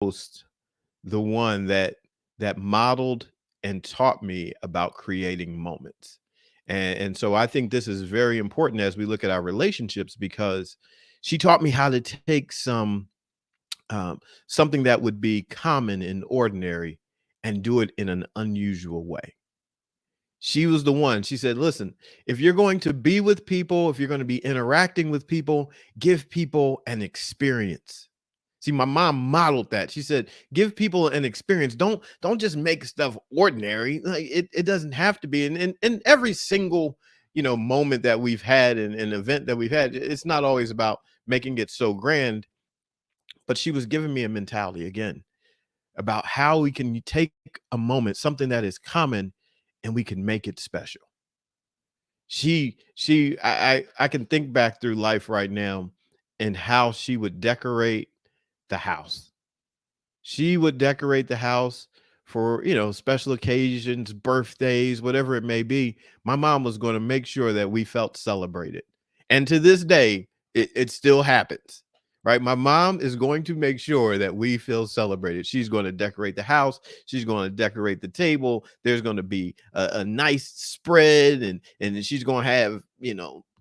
most the one that modeled and taught me about creating moments. And so I think this is very important as we look at our relationships, because she taught me how to take um, something that would be common and ordinary and do it in an unusual way. She was the one. She said, listen, if you're going to be with people, if you're going to be interacting with people, give people an experience. See, my mom modeled that. She said, give people an experience. Don't just make stuff ordinary. Like it doesn't have to be. And in every single, moment that we've had and an event that we've had, it's not always about making it so grand. But she was giving me a mentality again about how we can take a moment, something that is common, and we can make it special. I can think back through life right now and how she would decorate the house. She would decorate the house for, special occasions, birthdays, whatever it may be. My mom was going to make sure that we felt celebrated. And to this day, it still happens. Right. My mom is going to make sure that we feel celebrated. She's going to decorate the house. She's going to decorate the table. There's going to be a nice spread, and she's going to have,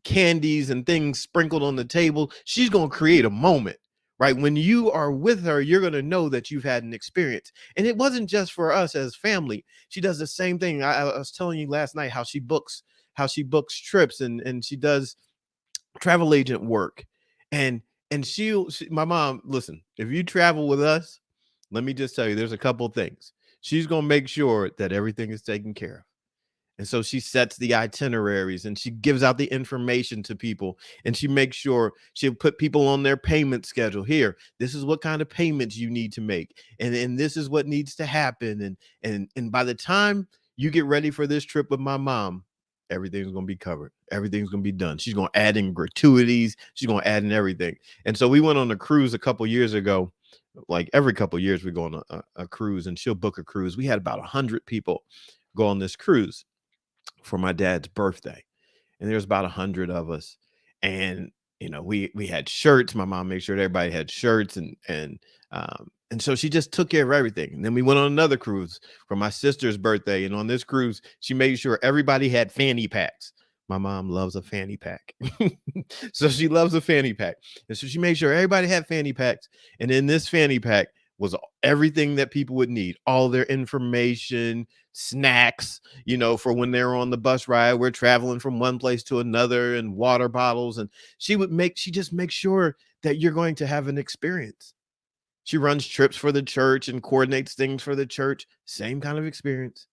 candies and things sprinkled on the table. She's going to create a moment. Right. When you are with her, you're going to know that you've had an experience. And it wasn't just for us as family. She does the same thing. I was telling you last night how she books trips, and she does travel agent work. And my mom, listen, if you travel with us, let me just tell you, there's a couple things. She's going to make sure that everything is taken care of. And so she sets the itineraries and she gives out the information to people, and she makes sure she'll put people on their payment schedule. Here, this is what kind of payments you need to make. And this is what needs to happen. And by the time you get ready for this trip with my mom, everything's going to be covered. Everything's going to be done. She's going to add in gratuities. She's going to add in everything. And so we went on a cruise a couple years ago. Like every couple of years we go on a cruise, and she'll book a cruise. We had about 100 people go on this cruise for my dad's birthday, and there's about 100 of us. And we had shirts. My mom made sure that everybody had shirts, and so she just took care of everything. And then we went on another cruise for my sister's birthday, and on this cruise she made sure everybody had fanny packs. My mom loves a fanny pack. So she loves a fanny pack, and so she made sure everybody had fanny packs. And in this fanny pack was everything that people would need, all their information, snacks, for when they're on the bus ride, we're traveling from one place to another, and water bottles. And she just makes sure that you're going to have an experience. She runs trips for the church and coordinates things for the church. Same kind of experience.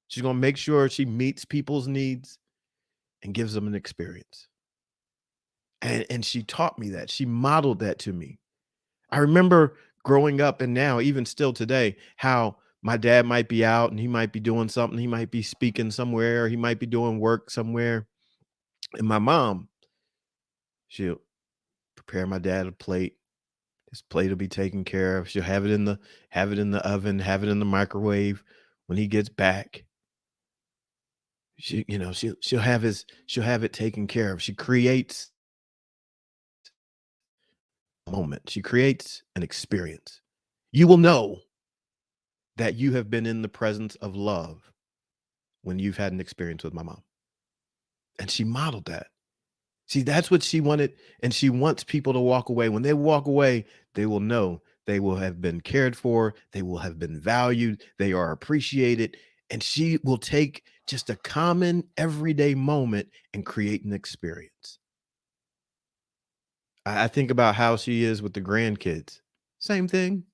She's going to make sure she meets people's needs and gives them an experience. And she taught me that. She modeled that to me. I remember growing up, and now even still today, how my dad might be out and he might be doing something. He might be speaking somewhere, or he might be doing work somewhere. And my mom, she'll prepare my dad a plate. His plate will be taken care of. She'll have it in the oven, have it in the microwave. When he gets back, she'll have it taken care of. She creates a moment. She creates an experience. You will know that you have been in the presence of love when you've had an experience with my mom. And she modeled that. See, that's what she wanted. And she wants people to walk away. When they walk away, they will know they will have been cared for. They will have been valued. They are appreciated. And she will take just a common everyday moment and create an experience. I think about how she is with the grandkids. Same thing.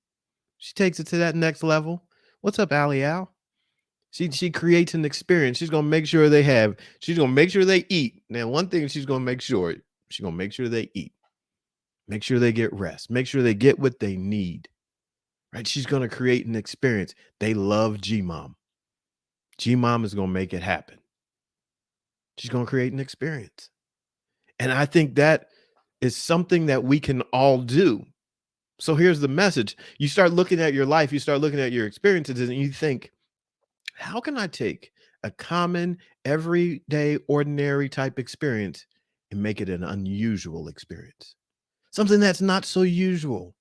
She takes it to that next level. What's up, Allie Al? She creates an experience. She's gonna make sure they eat. Now, one thing she's gonna make sure they eat. Make sure they get rest. Make sure they get what they need. Right? She's gonna create an experience. They love G Mom. G Mom is gonna make it happen. She's gonna create an experience. And I think that is something that we can all do. So here's the message. You start looking at your life, you start looking at your experiences, and you think, how can I take a common, everyday, ordinary type experience and make it an unusual experience? Something that's not so usual.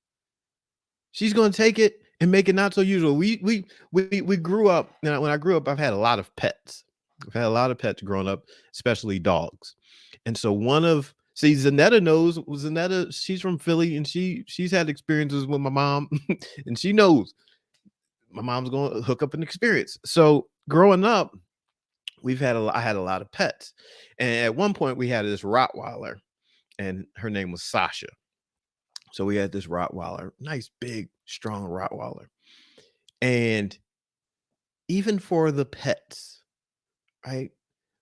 She's gonna take it and make it not so usual. We grew up. Now, when I grew up, I've had a lot of pets. I've had a lot of pets growing up, especially dogs. And so one of see, Zanetta knows. Zanetta, she's from Philly, and she's had experiences with my mom, and she knows my mom's going to hook up an experience. So growing up, I had a lot of pets, and at one point we had this Rottweiler, and her name was Sasha. So we had this Rottweiler, nice, big, strong Rottweiler. And even for the pets, right?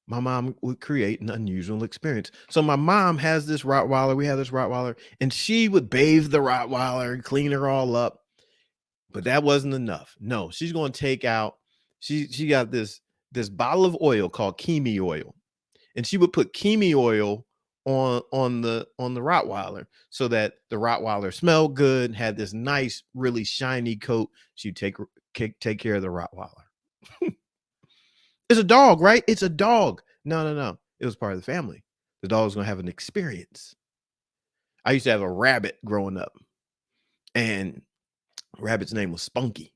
My mom would create an unusual experience. So my mom has this Rottweiler. We have this Rottweiler, and she would bathe the Rottweiler and clean her all up. But that wasn't enough. No, she's going to take out. She got this bottle of oil called Kimi oil, and she would put Kimi oil on the Rottweiler so that the Rottweiler smelled good, had this nice, really shiny coat. She'd take care of the Rottweiler. It's a dog, right? It's a dog. No, no, no. It was part of the family. The dog was gonna have an experience. I used to have a rabbit growing up, and rabbit's name was Spunky.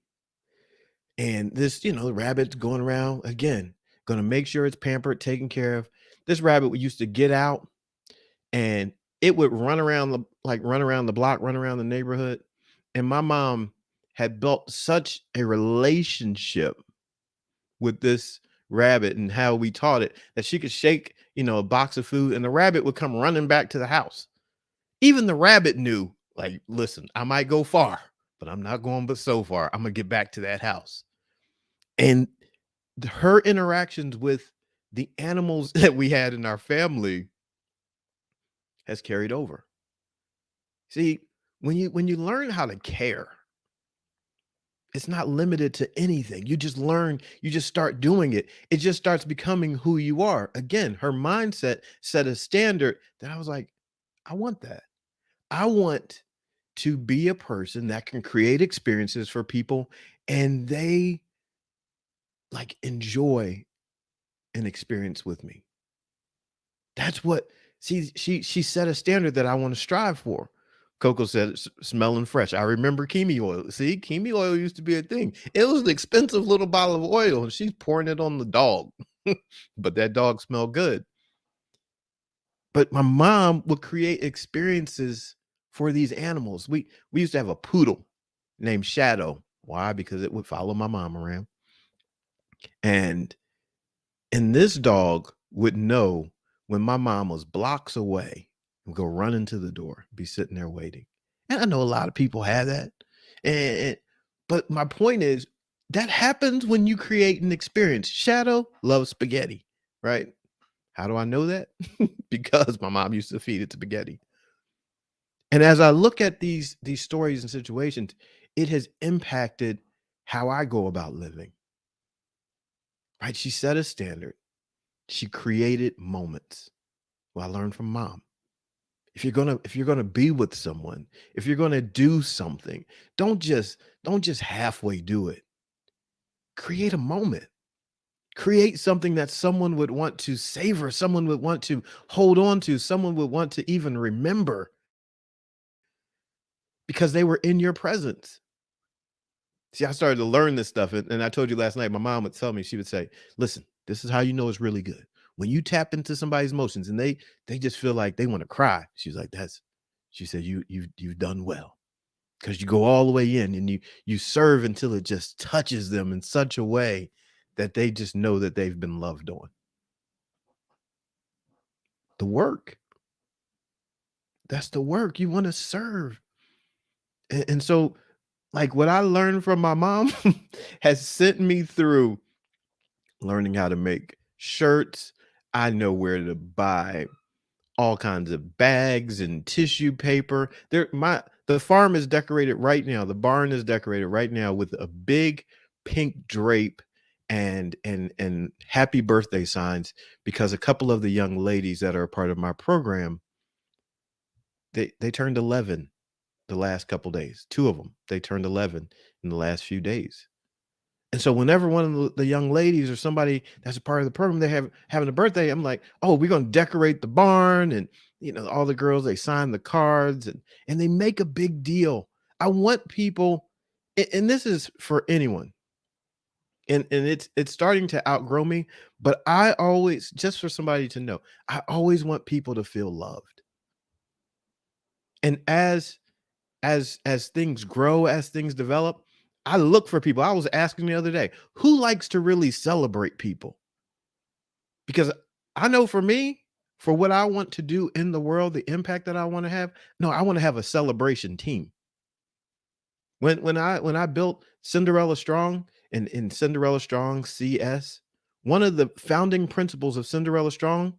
And this, the rabbit's going around again, gonna make sure it's pampered, taken care of. This rabbit used to get out and it would run around run around the block, run around the neighborhood. And my mom had built such a relationship with this rabbit and how we taught it that she could shake, a box of food and the rabbit would come running back to the house. Even the rabbit knew, like, listen, I might go far, but I'm not going but so far. I'm gonna get back to that house. And her interactions with the animals that we had in our family has carried over. See, when you learn how to care, it's not limited to anything. You just learn, you just start doing it. It just starts becoming who you are. Again, her mindset set a standard that I was like, I want that. I want to be a person that can create experiences for people and they like enjoy an experience with me. That's what she set a standard that I want to strive for. Coco said it's smelling fresh. I remember Kimi oil. See, Kimi oil used to be a thing. It was an expensive little bottle of oil, and she's pouring it on the dog. But that dog smelled good. But my mom would create experiences for these animals. We used to have a poodle named Shadow. Why? Because it would follow my mom around. And this dog would know when my mom was blocks away and go run into the door, be sitting there waiting. And I know a lot of people have that. And but my point is that happens when you create an experience. Shadow loves spaghetti, right? How do I know that? Because my mom used to feed it spaghetti. And as I look at these stories and situations, it has impacted how I go about living. Right? She set a standard. She created moments. Well, I learned from mom. If you're gonna be with someone, if you're gonna do something, don't just halfway do it. Create a moment. Create something that someone would want to savor, someone would want to hold on to, someone would want to even remember because they were in your presence. See, I started to learn this stuff, and I told you last night, my mom would tell me, she would say, listen, this is how you know it's really good. When you tap into somebody's emotions and they just feel like they want to cry. She's like, she said, you've done well. Because you go all the way in and you serve until it just touches them in such a way that they just know that they've been loved on. The work. That's the work. You want to serve. And so, like, what I learned from my mom has sent me through learning how to make shirts. I know where to buy all kinds of bags and tissue paper. The farm is decorated right now. The barn is decorated right now with a big pink drape and happy birthday signs because a couple of the young ladies that are a part of my program, they turned 11 the last couple days. Two of them, they turned 11 in the last few days. And so whenever one of the young ladies or somebody that's a part of the program, they having a birthday, I'm like, oh, we're going to decorate the barn. And, all the girls, they sign the cards and they make a big deal I want people, and this is for anyone, and it's starting to outgrow me, but I always, just for somebody to know, I always want people to feel loved. And as things grow, as things develop, I look for people. I was asking the other day, who likes to really celebrate people? Because I know for me, for what I want to do in the world, the impact that I want to have, no, I want to have a celebration team. When I built Cinderella Strong and Cinderella Strong CS, one of the founding principles of Cinderella Strong,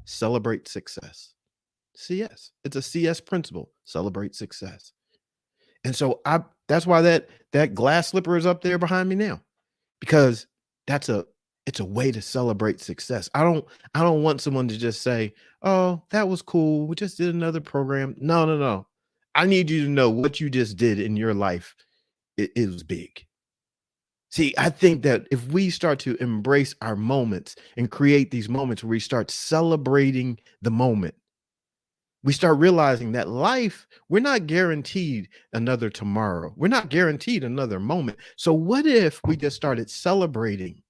celebrate success. CS. It's a CS principle, celebrate success. And so I that's why that glass slipper is up there behind me now, because that's a it's a way to celebrate success. I don't want someone to just say, "Oh, that was cool. We just did another program." No, no, no. I need you to know what you just did in your life. It was big. See, I think that if we start to embrace our moments and create these moments where we start celebrating the moment, we start realizing that life, we're not guaranteed another tomorrow. We're not guaranteed another moment. So, what if we just started celebrating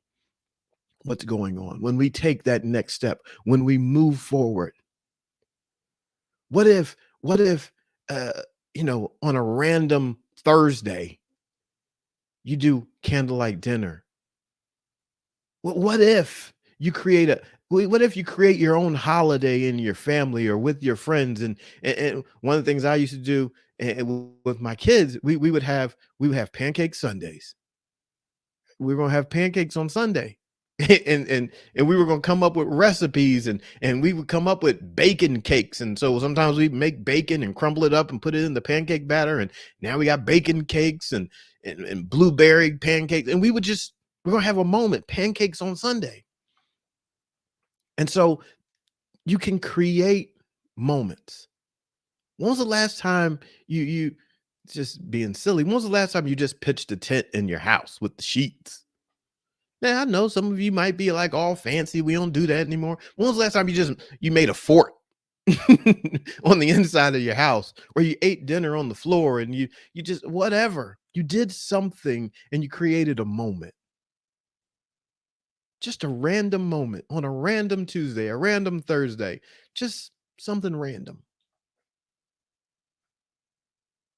what's going on when we take that next step, when we move forward? What if, uh, on a random Thursday, you do candlelight dinner? What if you create a what if you create your own holiday in your family or with your friends? And one of the things I used to do with my kids, we would have pancake Sundays. We were gonna have pancakes on Sunday. And we were gonna come up with recipes, and we would come up with bacon cakes. And so sometimes we make bacon and crumble it up and put it in the pancake batter. And now we got bacon cakes and blueberry pancakes. And we're gonna have a moment, pancakes on Sunday. And so you can create moments. When was the last time you just being silly? When was the last time you just pitched a tent in your house with the sheets? Now I know some of you might be like all fancy. We don't do that anymore. When was the last time you made a fort on the inside of your house, or you ate dinner on the floor and you just whatever. You did something and you created a moment. Just a random moment on a random Tuesday, a random Thursday, just something random.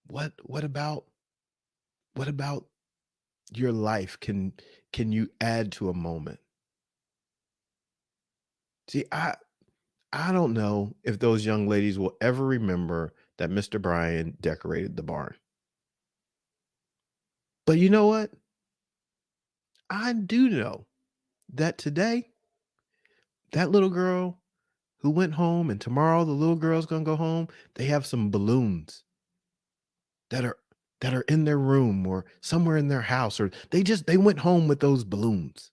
What about your life can you add to a moment? See, I don't know if those young ladies will ever remember that Mr. Bryan decorated the barn. But you know what? I do know that today, that little girl who went home, and tomorrow the little girl's gonna go home, they have some balloons that are that are in their room or somewhere in their house, or they went home with those balloons.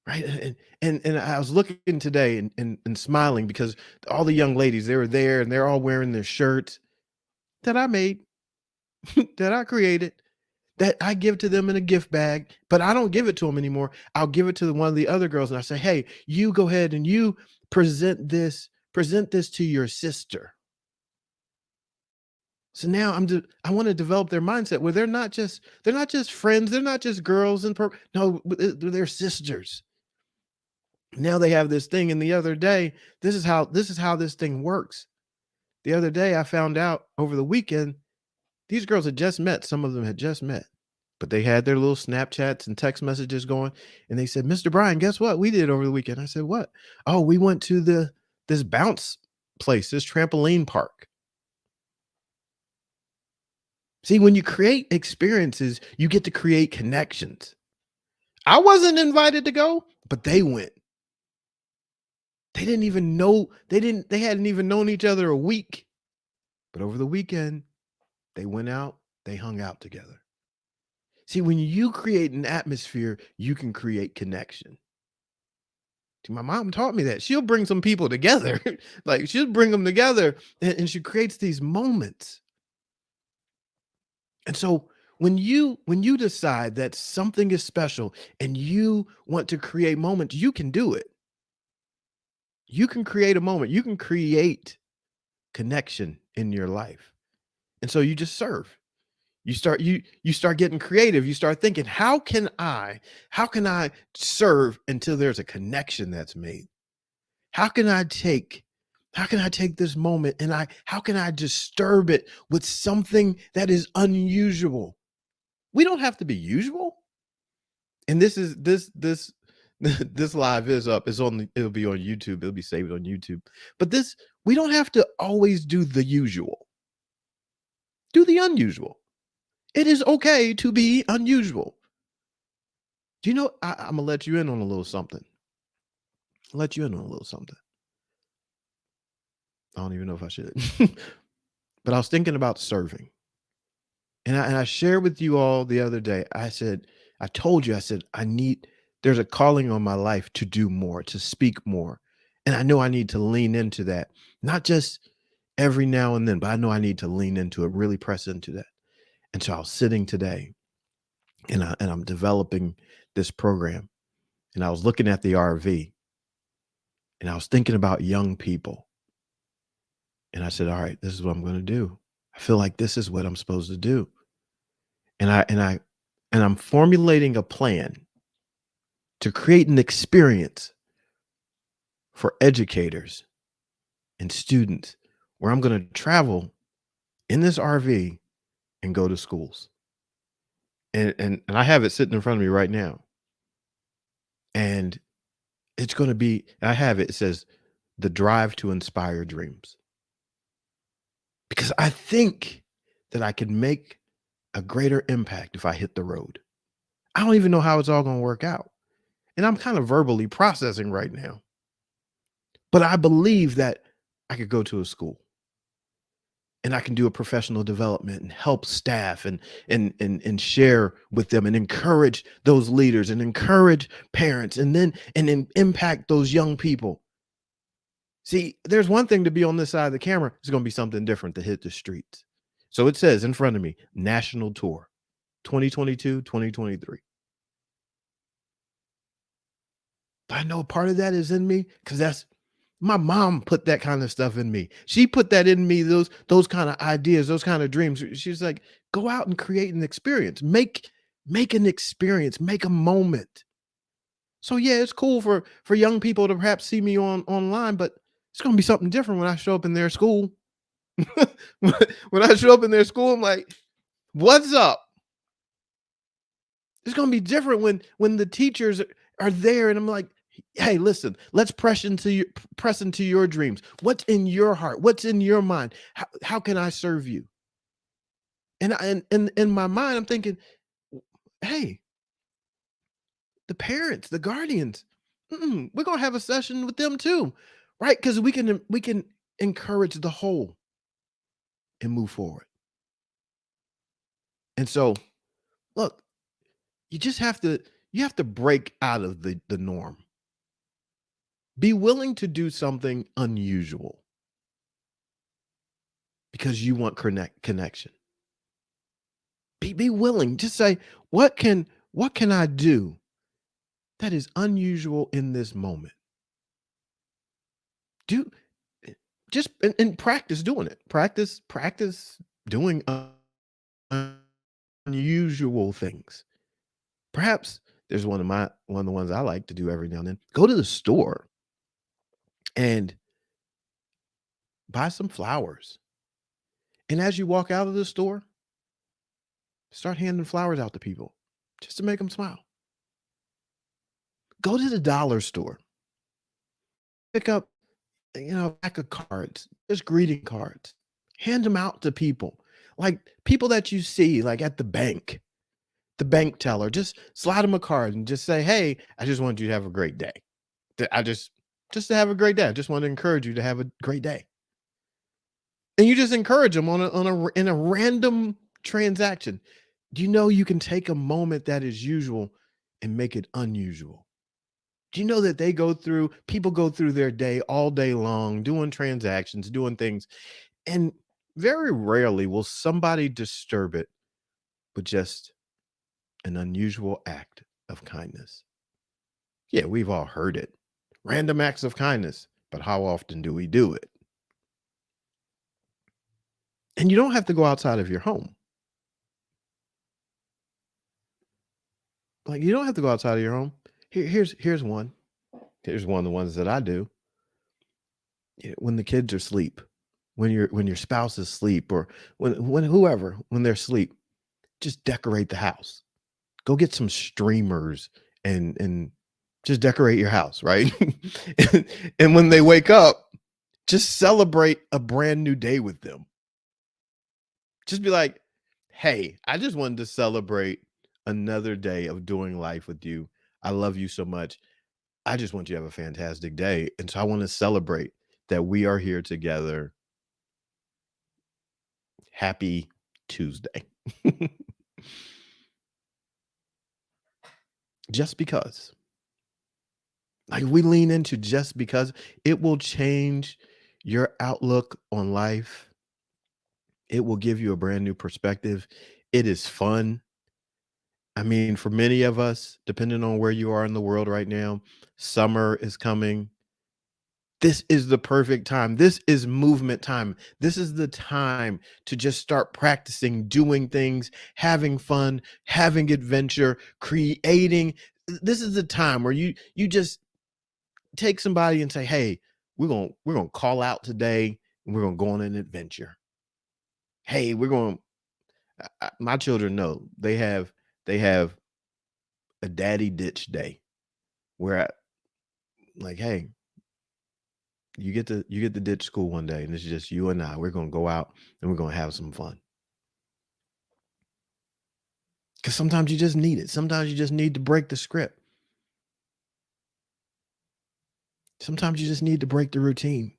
Right. And I was looking today and smiling because all the young ladies, they were there and they're all wearing their shirts that I made, that I created, that I give to them in a gift bag, but I don't give it to them anymore. I'll give it to one of the other girls and I say, "Hey, you go ahead and you present this to your sister." So now I want to develop their mindset where they're not just friends, they're not just girls and no, they're sisters. Now they have this thing, and the other day, this is how this thing works. The other day I found out over the weekend, these girls had just met, some of them had just met, but they had their little Snapchats and text messages going, and they said, "Mr. Bryan, guess what we did over the weekend?" I said, "What?" "Oh, we went to this bounce place, this trampoline park." See, when you create experiences, you get to create connections. I wasn't invited to go, but they went. They didn't even know they hadn't even known each other a week. But over the weekend, they went out, they hung out together. See, when you create an atmosphere, you can create connection. See, my mom taught me that. She'll bring some people together. Like she'll bring them together and she creates these moments. And so when you decide that something is special and you want to create moments, you can do it. You can create a moment. You can create connection in your life. And so you just serve. You start getting creative. You start thinking, how can I serve until there's a connection that's made? How can I take how can I take this moment and I how can I disturb it with something that is unusual? We don't have to be usual. And this this live is up. It'll be on YouTube. It'll be saved on YouTube. But this we don't have to always do the usual. Do the unusual. It is okay to be unusual. Do you know I'm gonna let you in on a little something. Let you in on a little something. I don't even know if I should. But I was thinking about serving. And I shared with you all the other day. I told you, I said, there's a calling on my life to do more, to speak more. And I know I need to lean into that, not just every now and then, but I know I need to lean into it, really press into that. And so I was sitting today and I'm developing this program. And I was looking at the RV and I was thinking about young people. And I said, all right, this is what I'm going to do. I feel like this is what I'm supposed to do. And I'm formulating a plan to create an experience for educators and students where I'm going to travel in this RV and go to schools. And I have it sitting in front of me right now. And it's going to be, I have it, it says the drive to inspire dreams. Because I think that I can make a greater impact if I hit the road. I don't even know how it's all going to work out. And I'm kind of verbally processing right now. But I believe that I could go to a school and I can do a professional development and help staff and share with them and encourage those leaders and encourage parents and then impact those young people. See, there's one thing to be on this side of the camera. It's going to be something different to hit the streets. So it says in front of me, national tour, 2022, 2023. But I know part of that is in me because that's my mom put that kind of stuff in me. She put that in me, those kind of ideas, those kind of dreams. She's like, go out and create an experience. Make an experience, make a moment. So yeah, it's cool for young people to perhaps see me online, but it's gonna be something different when I show up in their school. When I show up in their school, I'm like, what's up? It's gonna be different when the teachers are there and I'm like, hey, listen, let's press into your dreams. What's in your heart? What's in your mind? How can I serve you? And in my mind, I'm thinking, hey, the parents, the guardians, we're gonna have a session with them too, right? Because we can encourage the whole and move forward. And so, look, you just have to break out of the norm. Be willing to do something unusual because you want connection. Be willing. Just say, what can I do that is unusual in this moment? Do just and practice doing it. Practice doing unusual things. Perhaps there's one of the ones I like to do every now and then. Go to the store and buy some flowers. And as you walk out of the store, start handing flowers out to people just to make them smile. Go to the dollar store, pick up, a pack of cards, just greeting cards, hand them out to people, like people that you see, like at the bank teller. Just slide them a card and just say, "Hey, I just want you to have a great day. I just to have a great day. I just want to encourage you to have a great day." And you just encourage them in a random transaction. Do you know you can take a moment that is usual and make it unusual? Do you know that people go through their day all day long doing transactions, doing things, and very rarely will somebody disturb it with just an unusual act of kindness? Yeah, we've all heard it. Random acts of kindness, but how often do we do it? And you don't have to go outside of your home. Like, you don't have to go outside of your home. Here's one. Here's one of the ones that I do. When the kids are asleep, when your spouse is asleep, or when whoever, when they're asleep, just decorate the house. Go get some streamers and just decorate your house, right? and, and when they wake up, just celebrate a brand new day with them. Just be like, "Hey, I just wanted to celebrate another day of doing life with you. I love you so much. I just want you to have a fantastic day. And so I want to celebrate that we are here together. Happy Tuesday." Just because. Like, we lean into just because, it will change your outlook on life. It will give you a brand new perspective. It is fun. I mean, for many of us, depending on where you are in the world right now, summer is coming. This is the perfect time. This is movement time. This is the time to just start practicing doing things, having fun, having adventure, creating. This is the time where you just take somebody and say, "Hey, we're gonna call out today, and we're gonna go on an adventure. Hey, we're going." My children know they have a daddy ditch day where like, "Hey, you get to ditch school one day, and it's just you and I. We're gonna go out and we're gonna have some fun." Because sometimes you just need it. Sometimes you just need to break the script. Sometimes you just need to break the routine.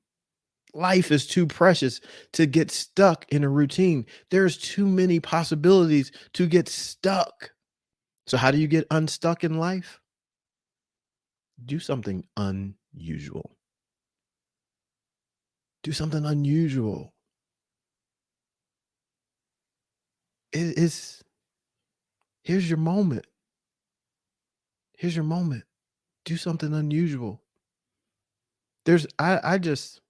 Life is too precious to get stuck in a routine. There's too many possibilities to get stuck. So how do you get unstuck in life? Do something unusual. Do something unusual. It's here's your moment. Here's your moment. Do something unusual. I just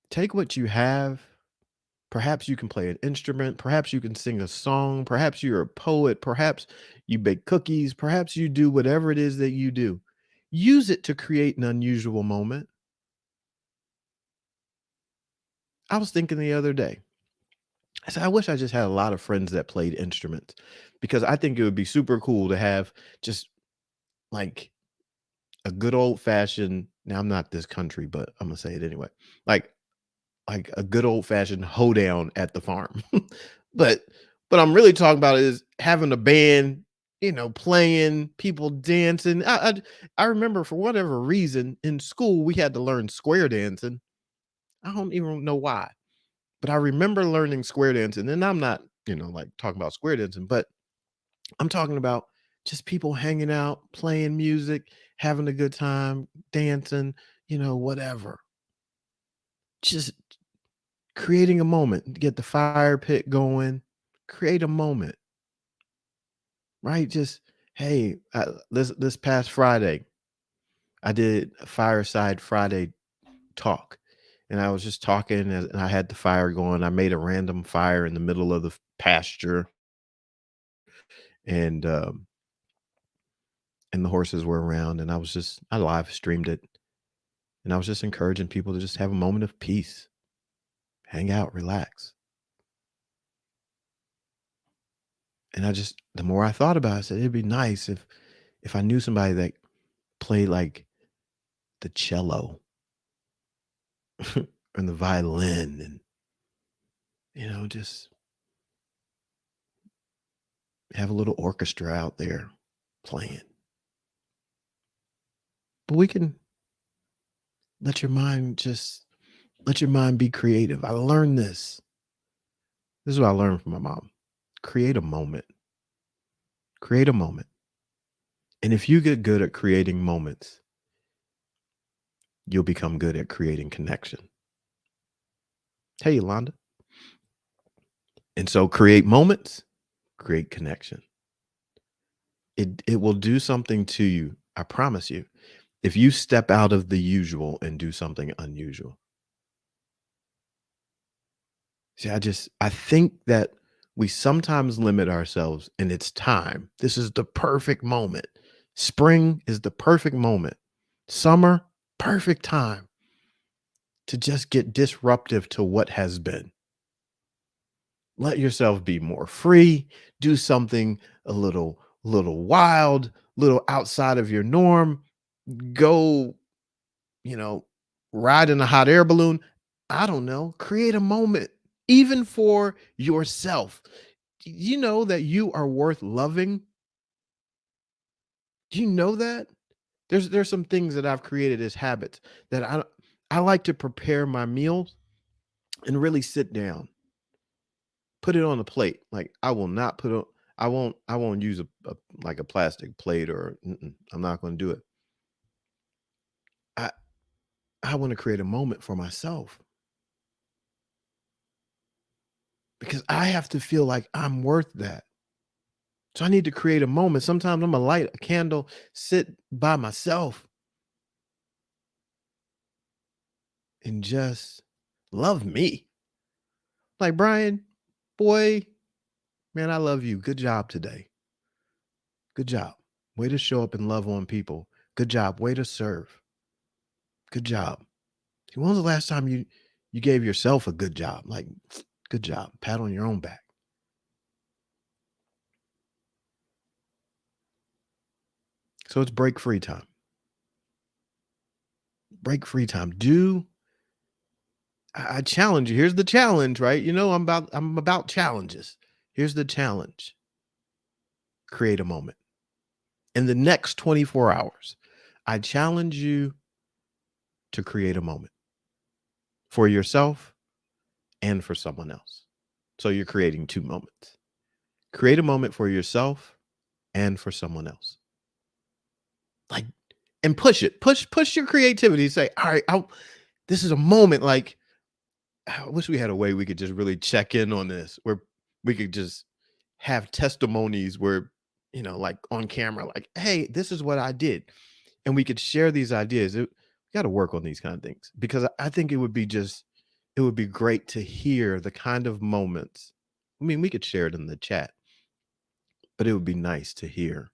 take what you have. Perhaps you can play an instrument, perhaps you can sing a song, perhaps you're a poet, perhaps you bake cookies, perhaps you do whatever it is that you do. Use it to create an unusual moment. I was thinking the other day, I said, I wish I just had a lot of friends that played instruments, because I think it would be super cool to have just like a good old fashioned, now I'm not this country, but I'm gonna say it anyway. Like like a good old fashioned hoedown at the farm. but what I'm really talking about is having a band, playing, people dancing. I remember, for whatever reason, in school we had to learn square dancing. I don't even know why, but I remember learning square dancing. And I'm not, like talking about square dancing, but I'm talking about just people hanging out, playing music, having a good time, dancing, whatever. Just creating a moment, get the fire pit going, create a moment, right? Just, hey, this past Friday, I did a fireside Friday talk, and I was just talking, and I had the fire going. I made a random fire in the middle of the pasture, and and the horses were around, and I live streamed it, and I was just encouraging people to just have a moment of peace, hang out, relax. And the more I thought about it, I said it'd be nice if I knew somebody that played like the cello and the violin, and just have a little orchestra out there playing. But we can let your mind just let your mind be creative. I learned this. This is what I learned from my mom. Create a moment. Create a moment. And if you get good at creating moments, you'll become good at creating connection. Hey, Yolanda. And so create moments, create connection. It will do something to you. I promise you. If you step out of the usual and do something unusual. See, I think that we sometimes limit ourselves and it's time. This is the perfect moment. Spring is the perfect moment. Summer, perfect time to just get disruptive to what has been. Let yourself be more free, do something a little wild, little outside of your norm. Go, you know, ride in a hot air balloon. I don't know, create a moment even for yourself. You know that you are worth loving? Do you know that? There's some things that I've created as habits that I like to prepare my meals and really sit down, put it on a plate. Like I will not put on I won't use a like a plastic plate or I'm not going to do it. I I want to create a moment for myself because I have to feel like I'm worth that. So I need to create a moment. Sometimes I'm gonna light a candle, sit by myself, and just love me. Like, Brian, boy, man, I love you. Good job today. Good job. Way to show up and love on people. Good job. Way to serve. Good job. When was the last time you gave yourself a good job? Like, good job. Pat on your own back. So it's break free time. Break free time. I challenge you. Here's the challenge, right? You know, I'm about challenges. Here's the challenge. Create a moment. In the next 24 hours, I challenge you to create a moment for yourself and for someone else. So you're creating two moments. Create a moment for yourself and for someone else. Like, and push it. Push your creativity. Say, all right, this is a moment. Like, I wish we had a way we could just really check in on this, where we could just have testimonies where, like on camera, like, hey, this is what I did. And we could share these ideas. We got to work on these kind of things because I think it would be great to hear the kind of moments. I mean, we could share it in the chat, but it would be nice to hear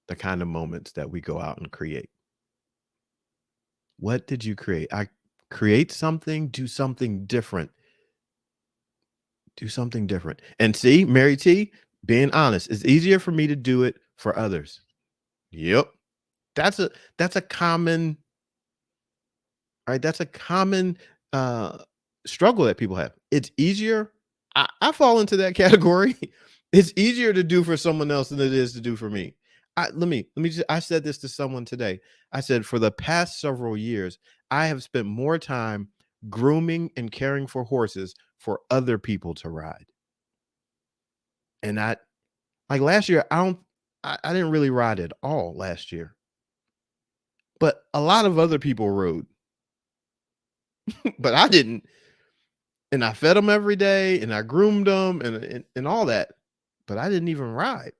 the kind of moments that we go out and create. What did you create? I create something, do something different. Do something different. And see, Mary T, being honest, it's easier for me to do it for others. Yep. That's a common, right? That's a common uh struggle that people have. It's easier. I fall into that category. It's easier to do for someone else than it is to do for me. Let me just I said this to someone today. I said for the past several years, I have spent more time grooming and caring for horses for other people to ride. And like last year, I didn't really ride at all last year. But a lot of other people rode, but I didn't. And I fed them every day and I groomed them and all that. But I didn't even ride.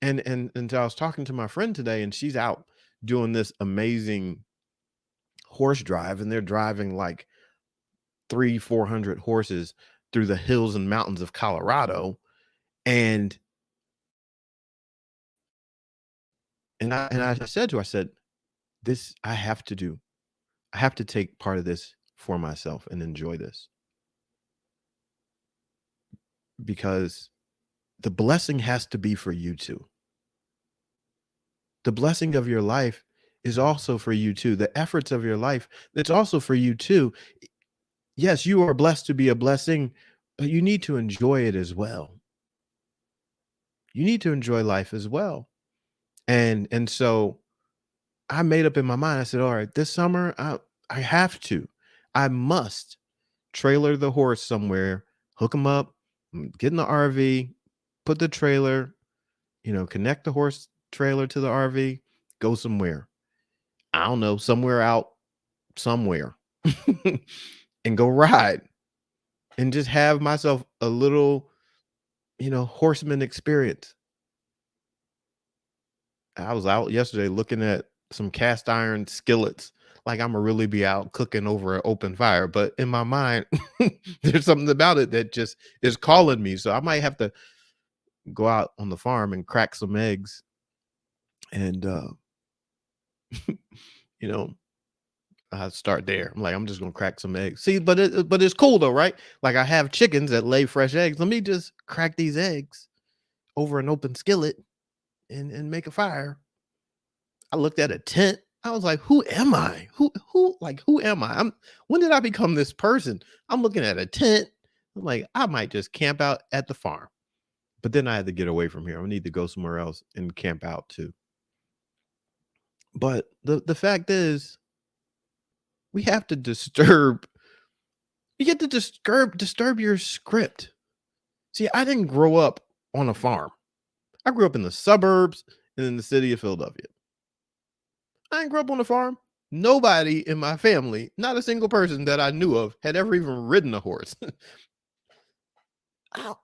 And so I was talking to my friend today and she's out doing this amazing horse drive and they're driving like 400 horses through the hills and mountains of Colorado. And I said to her, I said, this I have to do. I have to take part of this for myself and enjoy this because the blessing has to be for you too. The blessing of your life is also for you too. The efforts of your life, that's also for you too. Yes, you are blessed to be a blessing, but you need to enjoy it as well. You need to enjoy life as well. And so I made up in my mind. I said, all right, this summer I have to. I must trailer the horse somewhere, hook him up, get in the RV, put the trailer, connect the horse trailer to the RV, go somewhere. I don't know, somewhere out somewhere and go ride and just have myself a little, horseman experience. I was out yesterday looking at some cast iron skillets. like I'm gonna really be out cooking over an open fire. But in my mind, there's something about it that just is calling me. So I might have to go out on the farm and crack some eggs and you know, I start there. I'm like, I'm just gonna crack some eggs. See, but it's cool though, right? Like I have chickens that lay fresh eggs. Let me just crack these eggs over an open skillet and make a fire. I looked at a tent. I was like, who am I? Who am I? When did I become this person? I'm looking at a tent. I'm like, I might just camp out at the farm. But then I had to get away from here. I need to go somewhere else and camp out too. But the fact is, we have to you get to disturb your script. See, I didn't grow up on a farm. I grew up in the suburbs and in the city of Philadelphia. I didn't grow up on a farm. Nobody in my family, not a single person that I knew of, had ever even ridden a horse. Ow.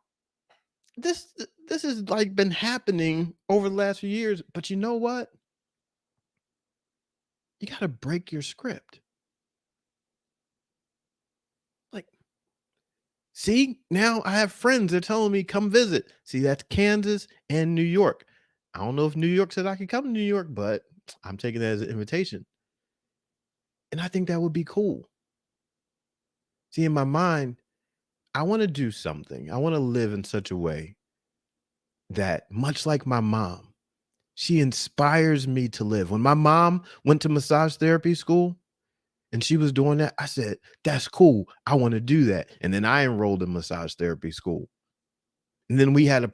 This has like been happening over the last few years, but you know what? You got to break your script. Like, see, now I have friends. They're telling me come visit. See, that's Kansas and New York. I don't know if New York said I could come to New York, but I'm taking that as an invitation. And I think that would be cool. See, in my mind, I want to do something. I want to live in such a way that, much like my mom, she inspires me to live. When my mom went to massage therapy school and she was doing that, I said, that's cool. I want to do that. And then I enrolled in massage therapy school. And then we had a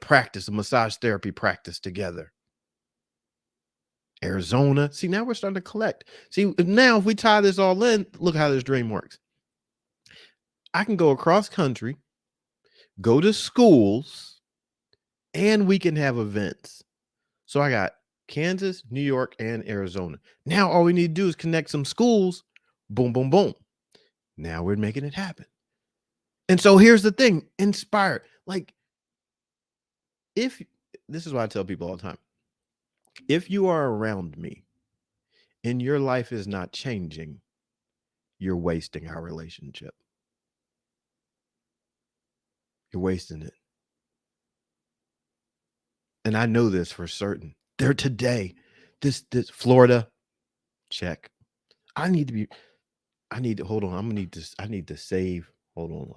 massage therapy practice together. Arizona. See, now we're starting to collect. See, now if we tie this all in, look how this dream works. I can go across country, go to schools, and we can have events. So I got Kansas, New York, and Arizona. Now all we need to do is connect some schools. Boom, boom, boom. Now we're making it happen. And so here's the thing, inspired. Like, this is what I tell people all the time. If you are around me and your life is not changing, you're wasting our relationship. You're wasting it. And I know this for certain. There today, this Florida, check. I need to hold on. I need to save. Hold on.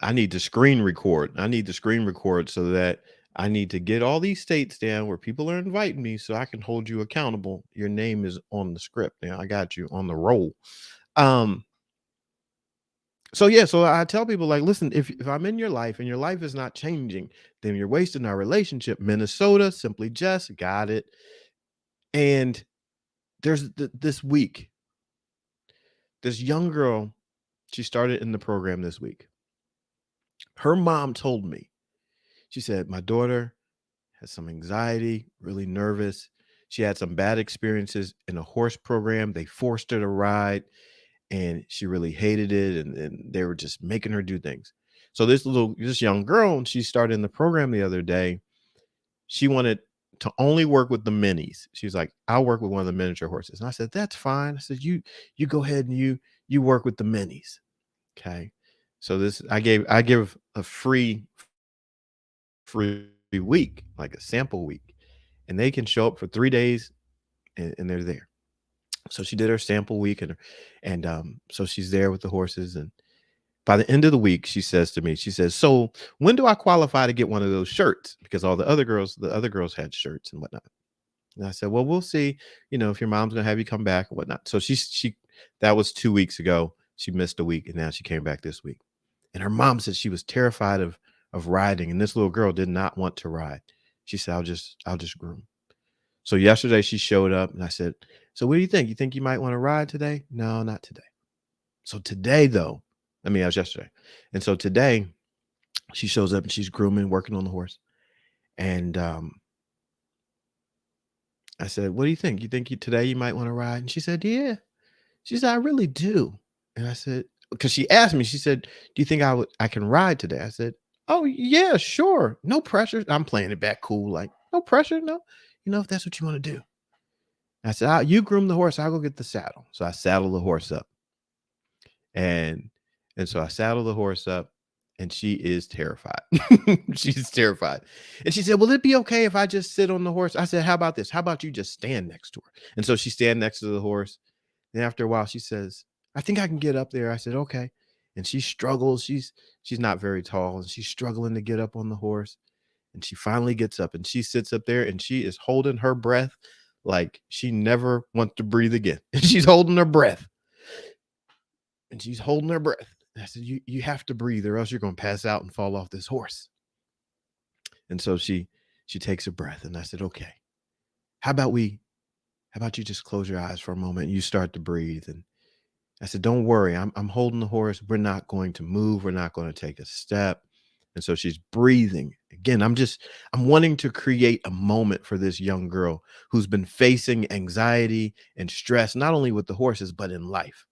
I need to screen record. I need to screen record so that I need to get all these states down where people are inviting me so I can hold you accountable. Your name is on the script. Now I got you on the roll. So yeah, so I tell people like, listen, if I'm in your life and your life is not changing, then you're wasting our relationship. Minnesota, Simply Jess, got it. And there's this week, this young girl, she started in the program this week. Her mom told me, she said, my daughter has some anxiety, really nervous. She had some bad experiences in a horse program. They forced her to ride and she really hated it. And they were just making her do things. So this young girl, and she started in the program the other day. She wanted to only work with the minis. She's like, I'll work with one of the miniature horses. And I said, that's fine. I said, you go ahead and you work with the minis. Okay. So I give a free week, like a sample week, and they can show up for 3 days and they're there. So she did her sample week and so she's there with the horses. And by the end of the week, she says to me, she says, so when do I qualify to get one of those shirts? Because all the other girls had shirts and whatnot. And I said, well, we'll see, if your mom's gonna have you come back and whatnot. So she that was 2 weeks ago. She missed a week and now she came back this week. And her mom said she was terrified of riding. And this little girl did not want to ride. She said, I'll just groom. So yesterday she showed up and I said, so what do you think? You think you might want to ride today? No, not today. So today though, that was yesterday. And so today she shows up and she's grooming, working on the horse. And I said, what do you think? You think today you might want to ride? And she said, yeah. She said, I really do. And I said, because she asked me, she said, do you think I can ride today? I said, oh yeah, sure. No pressure. I'm playing it back cool. Like, no pressure. No, if that's what you want to do. I said, you groom the horse. I'll go get the saddle. So I saddle the horse up. And so I saddle the horse up and she is terrified. She's terrified. And she said, "Will it be okay if I just sit on the horse?" I said, "How about this? How about you just stand next to her?" And so she stand next to the horse. And after a while, she says, "I think I can get up there." I said, "Okay." And she struggles. She's not very tall, and she's struggling to get up on the horse. And she finally gets up and she sits up there and she is holding her breath like she never wants to breathe again. And she's holding her breath. And she's holding her breath. And I said, you have to breathe or else you're going to pass out and fall off this horse. And so she takes a breath. And I said, "Okay, how about you just close your eyes for a moment and you start to breathe?" And I said, "Don't worry. I'm holding the horse. We're not going to move. We're not going to take a step." And so she's breathing. Again, I'm wanting to create a moment for this young girl who's been facing anxiety and stress, not only with the horses, but in life.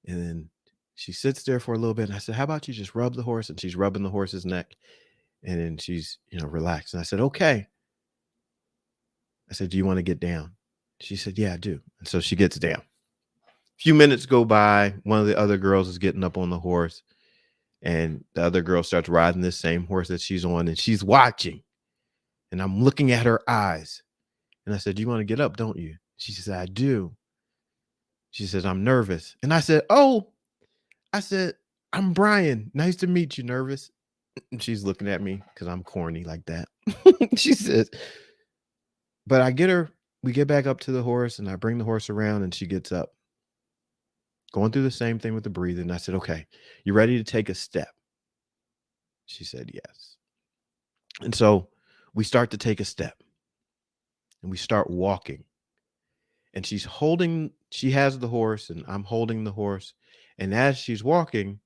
And then she sits there for a little bit. And I said, "How about you just rub the horse?" And she's rubbing the horse's neck. And then she's, relaxed. And I said, "Okay." I said, "Do you want to get down?" She said, "Yeah, I do." And so she gets down. A few minutes go by. One of the other girls is getting up on the horse. And the other girl starts riding this same horse that she's on. And she's watching. And I'm looking at her eyes. And I said, "You want to get up, don't you?" She said, "I do." She says, "I'm nervous." And I said, "Oh," I said, "I'm Brian. Nice to meet you, Nervous." And she's looking at me because I'm corny like that. She says, but we get back up to the horse and I bring the horse around and she gets up, going through the same thing with the breathing. I said, "Okay, you ready to take a step?" She said, "Yes." And so we start to take a step and we start walking. And she has the horse and I'm holding the horse. And as she's walking,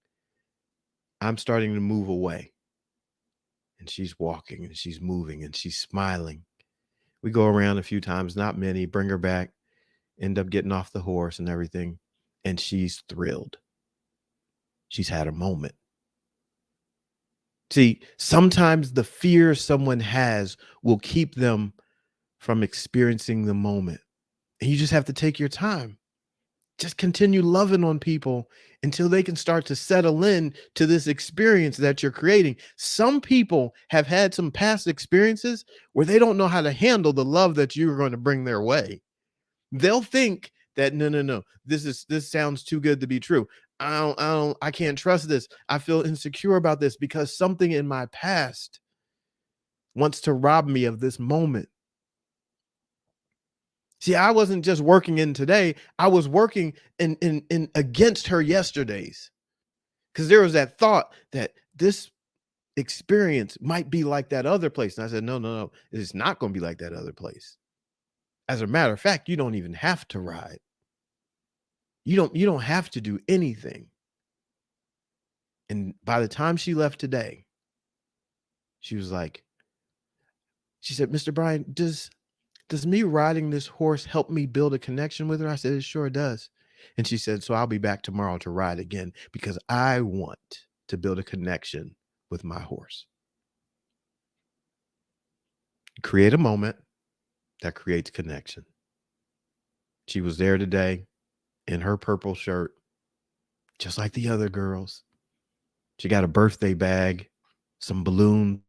I'm starting to move away. And she's walking and she's moving and she's smiling. We go around a few times, not many, bring her back, end up getting off the horse and everything. And she's thrilled. She's had a moment. See, sometimes the fear someone has will keep them from experiencing the moment. And you just have to take your time. Just continue loving on people until they can start to settle in to this experience that you're creating. Some people have had some past experiences where they don't know how to handle the love that you're going to bring their way. They'll think that no, this sounds too good to be true. I can't trust this. I feel insecure about this because something in my past wants to rob me of this moment. See, I wasn't just working in today. I was working in against her yesterdays. Because there was that thought that this experience might be like that other place. And I said, no, it's not going to be like that other place. As a matter of fact, you don't even have to ride. You don't have to do anything. And by the time she left today, she said, "Mr. Bryan, does me riding this horse help me build a connection with her?" I said, "It sure does." And she said, "So I'll be back tomorrow to ride again because I want to build a connection with my horse." Create a moment that creates connection. She was there today in her purple shirt, just like the other girls. She got a birthday bag, some balloons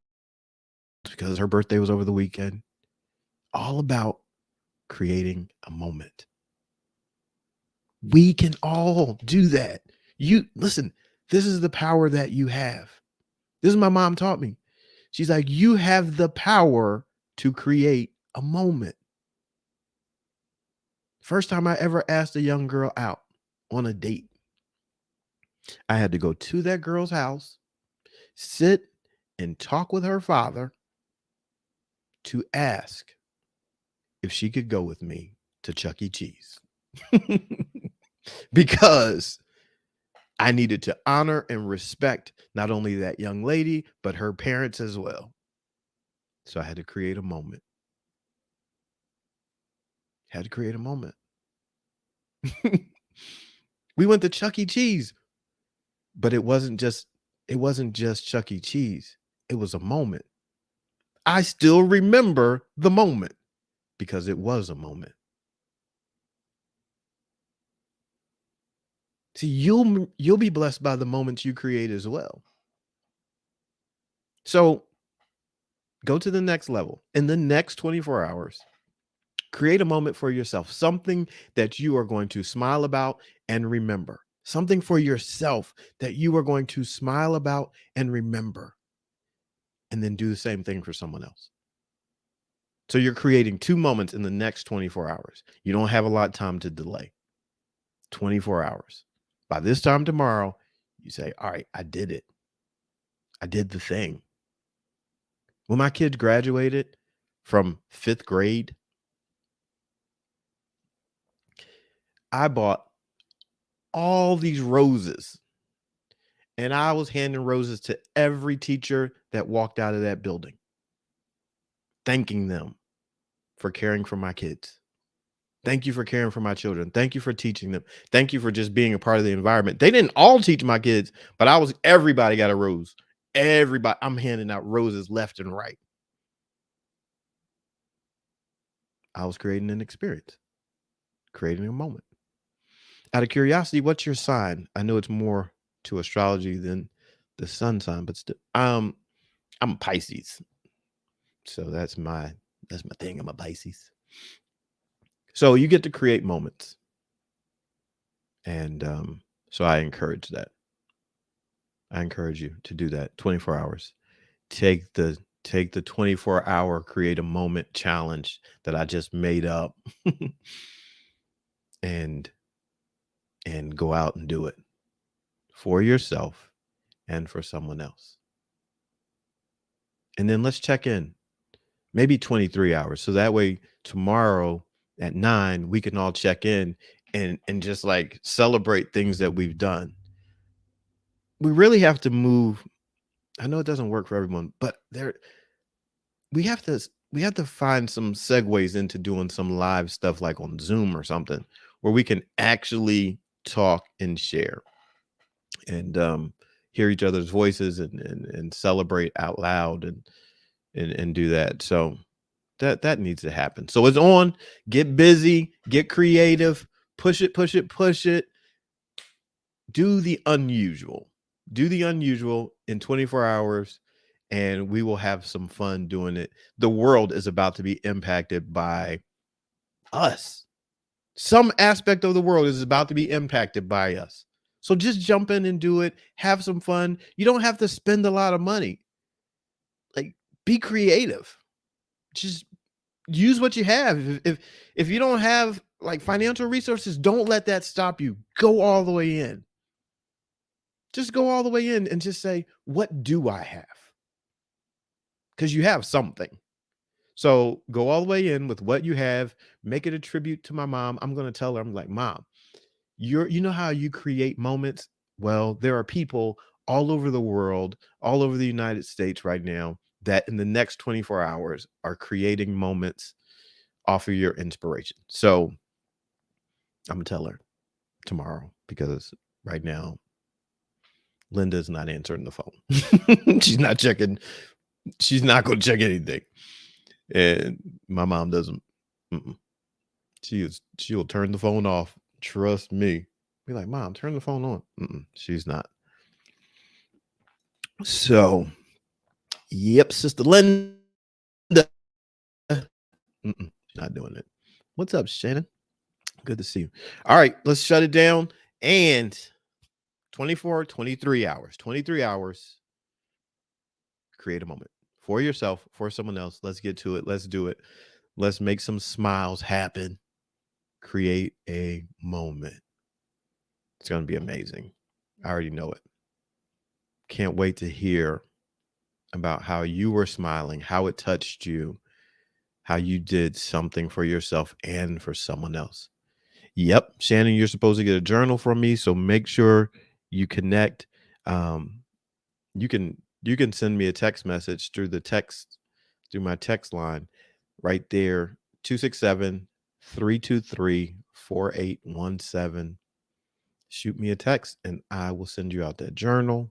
because her birthday was over the weekend. All about creating a moment. We can all do that. You listen, this is the power that you have. This is my mom taught me. She's like, you have the power to create a moment. First time I ever asked a young girl out on a date, I had to go to that girl's house, sit and talk with her father to ask if she could go with me to Chuck E. Cheese. Because I needed to honor and respect not only that young lady, but her parents as well. So I had to create a moment. Had to create a moment. We went to Chuck E. Cheese, but it wasn't just Chuck E. Cheese. It was a moment. I still remember the moment. because it was a moment. See, you'll be blessed by the moments you create as well. So go to the next level. In the next 24 hours, create a moment for yourself, something that you are going to smile about and remember. Something for yourself that you are going to smile about and remember. And then do the same thing for someone else. So you're creating 2 moments in the next 24 hours. You don't have a lot of time to delay. 24 hours. By this time tomorrow, you say, all right, I did it. I did the thing. When my kids graduated from 5th grade, I bought all these roses and I was handing roses to every teacher that walked out of that building, thanking them for caring for my kids. Thank you for caring for my children. Thank you for teaching them. Thank you for just being a part of the environment. They didn't all teach my kids, but everybody got a rose. Everybody, I'm handing out roses left and right. I was creating an experience, creating a moment. Out of curiosity, what's your sign? I know it's more to astrology than the sun sign, but still, I'm a Pisces. So that's my thing. I'm a Pisces. So you get to create moments. And so I encourage that. I encourage you to do that. 24 hours. Take the 24-hour create a moment challenge that I just made up and go out and do it for yourself and for someone else. And then let's check in. Maybe 23 hours. So that way tomorrow at 9 we can all check in and just like celebrate things that we've done. We really have to move. I know it doesn't work for everyone, but we have to find some segues into doing some live stuff like on Zoom or something where we can actually talk and share and hear each other's voices and celebrate out loud and do that. So that needs to happen. So it's on. Get busy, get creative, push it, push it, push it. Do the unusual. Do the unusual in 24 hours, and we will have some fun doing it. The world is about to be impacted by us. Some aspect of the world is about to be impacted by us. So just jump in and do it. Have some fun. You don't have to spend a lot of money. Like, be creative. Just use what you have. If you don't have like financial resources, don't let that stop you. Go all the way in. Just go all the way in and just say, what do I have? Because you have something. So go all the way in with what you have. Make it a tribute to my mom. I'm going to tell her, I'm like, Mom, you know how you create moments? Well, there are people all over the world, all over the United States right now that in the next 24 hours are creating moments off of your inspiration. So I'm going to tell her tomorrow because right now Linda's not answering the phone. She's not checking. She's not going to check anything. And my mom doesn't. Mm-mm. She'll turn the phone off. Trust me. Be like, Mom, turn the phone on. Mm-mm. She's not. So, yep, Sister Linda. Mm-mm. She's not doing it. What's up, Shannon? Good to see you. All right, let's shut it down. And 23 hours. 23 hours. Create a moment for yourself, for someone else. Let's get to it. Let's do it. Let's make some smiles happen. Create a moment. It's going to be amazing. I already know it. Can't wait to hear about how you were smiling, how it touched you, how you did something for yourself and for someone else. Yep, Shannon, you're supposed to get a journal from me, so make sure you connect. You can send me a text message through my text line right there, 267-323-4817. Shoot me a text and I will send you out that journal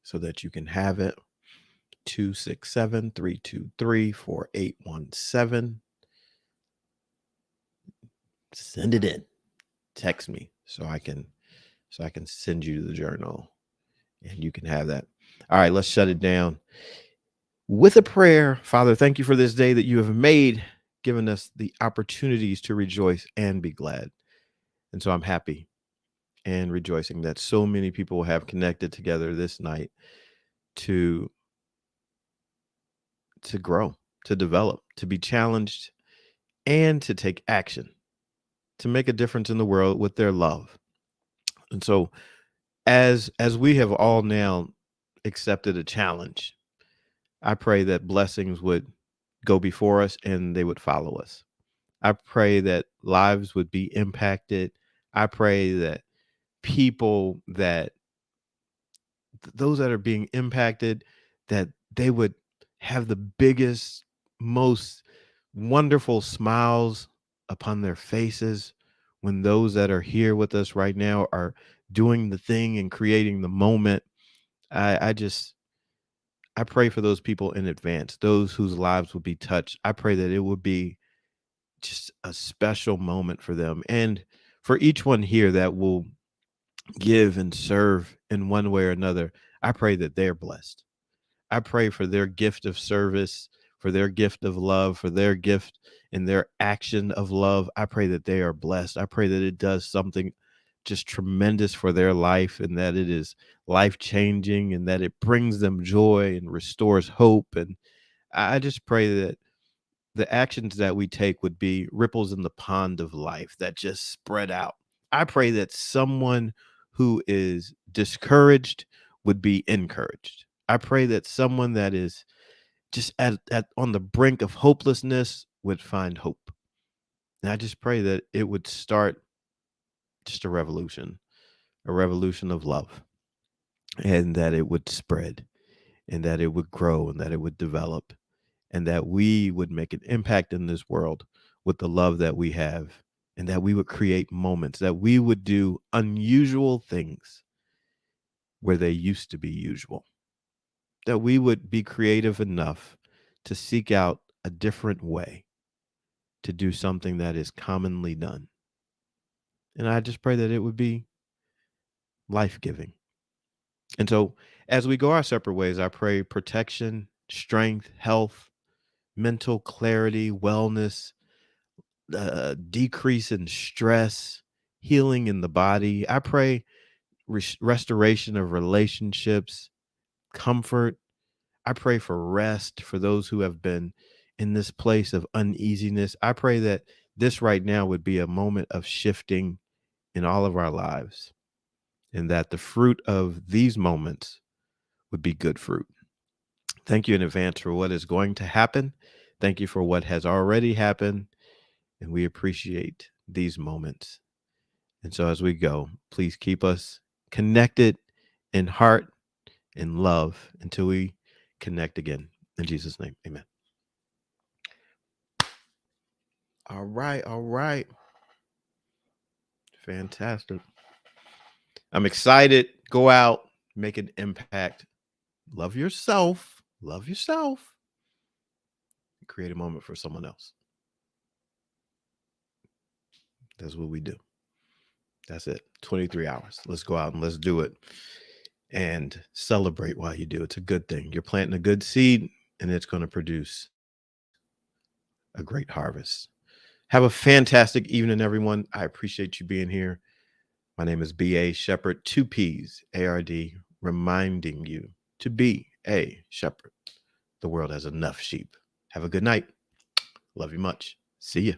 so that you can have it. 267-323-4817. send it in. Text me so I can send you the journal and you can have that. All right, let's shut it down with a prayer. Father, thank you for this day that you have made, giving us the opportunities to rejoice and be glad. And so I'm happy and rejoicing that so many people have connected together this night to grow, to develop, to be challenged, and to take action, to make a difference in the world with their love. And so as we have all now accepted a challenge, I pray that blessings would go before us and they would follow us. I pray that lives would be impacted. I pray that people that those that are being impacted, that they would have the biggest, most wonderful smiles upon their faces when those that are here with us right now are doing the thing and creating the moment. I pray for those people in advance, those whose lives would be touched. I pray that it would be just a special moment for them and for each one here that will give and serve in one way or another. I pray that they're blessed. I pray for their gift of service, for their gift of love, for their gift and their action of love. I pray that they are blessed. I pray that it does something just tremendous for their life and that it is life changing and that it brings them joy and restores hope. And I just pray that the actions that we take would be ripples in the pond of life that just spread out. I pray that someone who is discouraged would be encouraged. I pray that someone that is just at on the brink of hopelessness would find hope. And I just pray that it would start just a revolution of love, and that it would spread, and that it would grow, and that it would develop, and that we would make an impact in this world with the love that we have, and that we would create moments, that we would do unusual things where they used to be usual, that we would be creative enough to seek out a different way to do something that is commonly done. And I just pray that it would be life giving. And so as we go our separate ways, I pray protection, strength, health, mental clarity, wellness, decrease in stress, healing in the body. I pray restoration of relationships, comfort. I pray for rest for those who have been in this place of uneasiness. I pray that this right now would be a moment of shifting in all of our lives and that the fruit of these moments would be good fruit. Thank you in advance for what is going to happen. Thank you for what has already happened. And we appreciate these moments. And so as we go, please keep us connected in heart and love until we connect again. In Jesus' name, amen. All right. All right. Fantastic. I'm excited. Go out, make an impact. Love yourself. Love yourself. Create a moment for someone else. That's what we do. That's it. 23 hours. Let's go out and let's do it and celebrate while you do. It's a good thing. You're planting a good seed and it's going to produce a great harvest. Have a fantastic evening, everyone. I appreciate you being here. My name is B.A. Shepherd, 2P's, ARD, reminding you to be a shepherd. The world has enough sheep. Have a good night. Love you much. See ya.